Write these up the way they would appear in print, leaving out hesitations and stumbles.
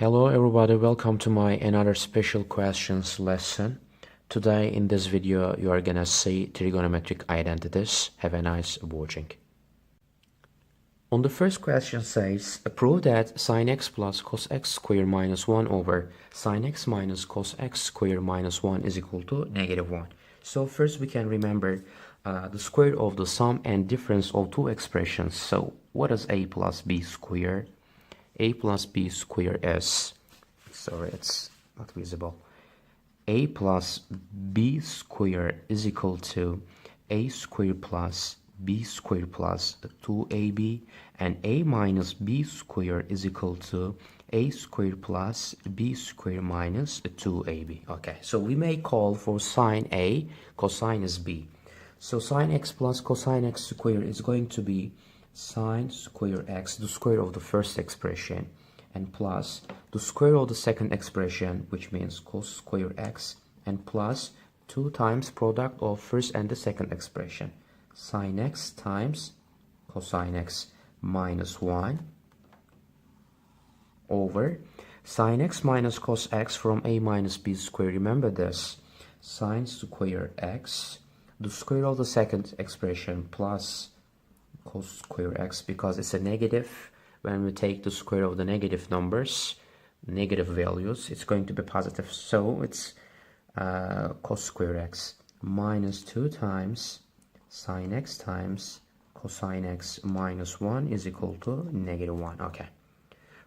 Hello everybody, welcome to my another special questions lesson. Today in this video you are gonna see trigonometric identities. Have a nice watching. On the first question says, prove that sin x plus cos x squared minus 1 over sin x minus cos x squared minus 1 is equal to -1. So first we can remember the square of the sum and difference of two expressions. So what is a plus b squared? A plus b squared is, sorry, it's not visible. A plus b squared is equal to a squared plus b squared plus 2ab, and a minus b squared is equal to a squared plus b squared minus 2ab. Okay, so we may call for sine a, cosine is b. So sine x plus cosine x squared is going to be sine square x, the square of the first expression, and plus the square of the second expression, which means cos square x, and plus 2 times product of first and the second expression, sine x times cosine x minus 1 over sine x minus cos x from a minus b squared. Remember this, sine square x, the square of the second expression, plus cos square x, because it's a negative. When we take the square of the negative numbers, negative values, it's going to be positive. So it's cos square x minus 2 times sine x times cosine x minus 1 is equal to -1. Okay.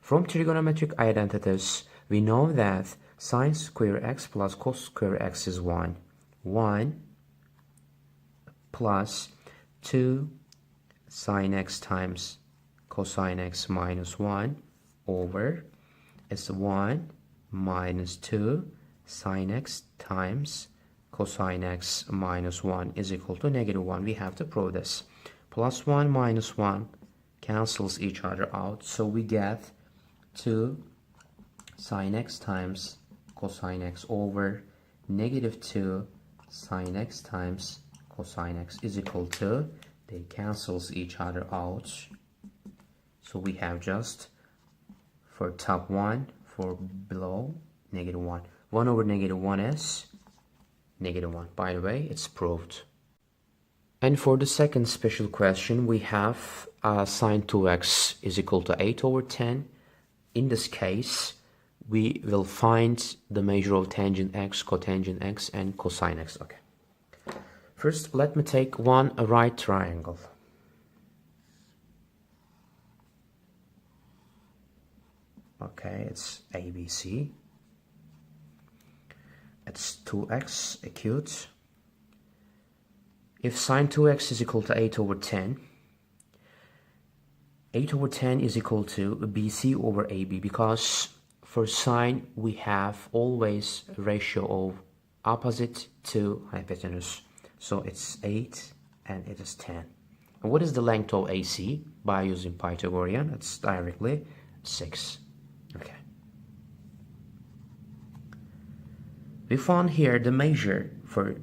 From trigonometric identities, we know that sine square x plus cos square x is 1. 1 plus 2 sine x times cosine x minus 1 over, it's 1 minus 2 sine x times cosine x minus 1 is equal to -1. We have to prove this. Plus 1 minus 1 cancels each other out, so we get 2 sine x times cosine x over -2 sine x times cosine x is equal to, they cancels each other out, so we have just for top 1, for below -1. 1 over -1 is -1. By the way, it's proved. And for the second special question, we have sine 2x is equal to 8 over 10. In this case, we will find the measure of tangent x, cotangent x, and cosine x. Okay. First, let me take a right triangle. Okay, it's ABC. It's 2x acute. If sine 2x is equal to 8 over 10, 8 over 10 is equal to BC over AB, because for sine we have always a ratio of opposite to hypotenuse. So it's 8 and it is 10. And what is the length of AC? By using Pythagorean, it's directly 6. Okay. We found here the measure for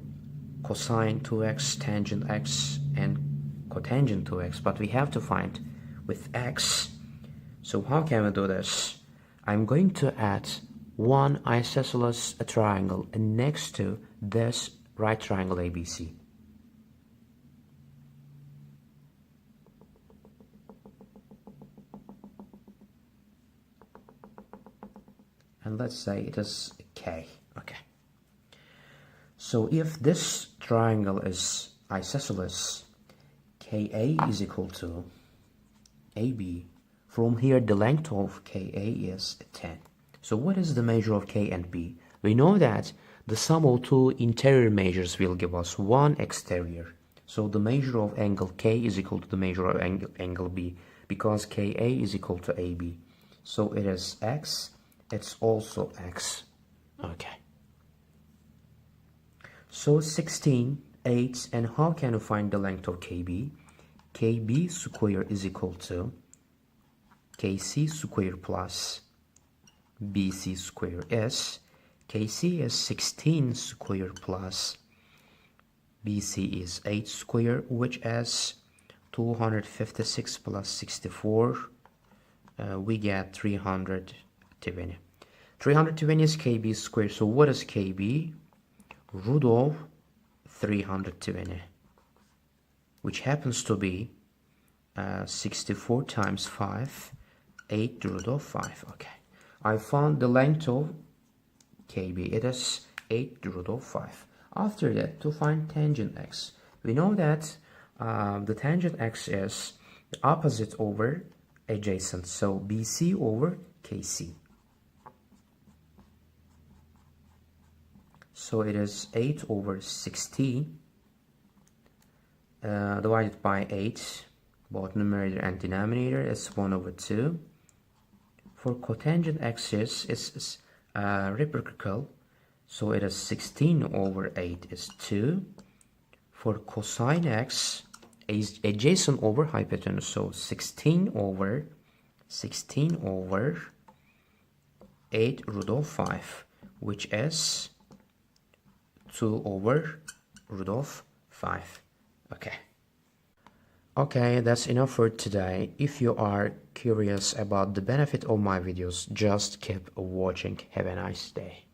cosine 2x, tangent x, and cotangent 2x, but we have to find with x. So how can we do this? I'm going to add one isosceles triangle next to this right triangle ABC. And let's say it is K. Okay. So if this triangle is isosceles, KA is equal to AB. From here, the length of KA is 10. So what is the measure of K and B? We know that the sum of two interior measures will give us one exterior. So the measure of angle K is equal to the measure of angle B, because KA is equal to AB. So it is X, it's also X. Okay. So 16, 8, and how can we find the length of KB? KB square is equal to KC square plus BC square is, KC is 16 square plus BC is 8 square, which is 256 plus 64. We get 300 320. 320 is kb squared. So what is kb? Root of 320, which happens to be 64 times 5, 8 root of 5. Okay, I found the length of kb. It is 8 root of 5. After that, to find tangent x, we know that the tangent x is the opposite over adjacent. So BC over KC. So it is 8 over 16 divided by 8. Both numerator and denominator is 1 over 2. For cotangent axis, it's reciprocal. So it is 16 over 8 is 2. For cosine x is adjacent over hypotenuse. So 16 over 8 root of 5, which is 2 over root of 5. Okay, that's enough for today. If you are curious about the benefit of my videos, just keep watching. Have a nice day.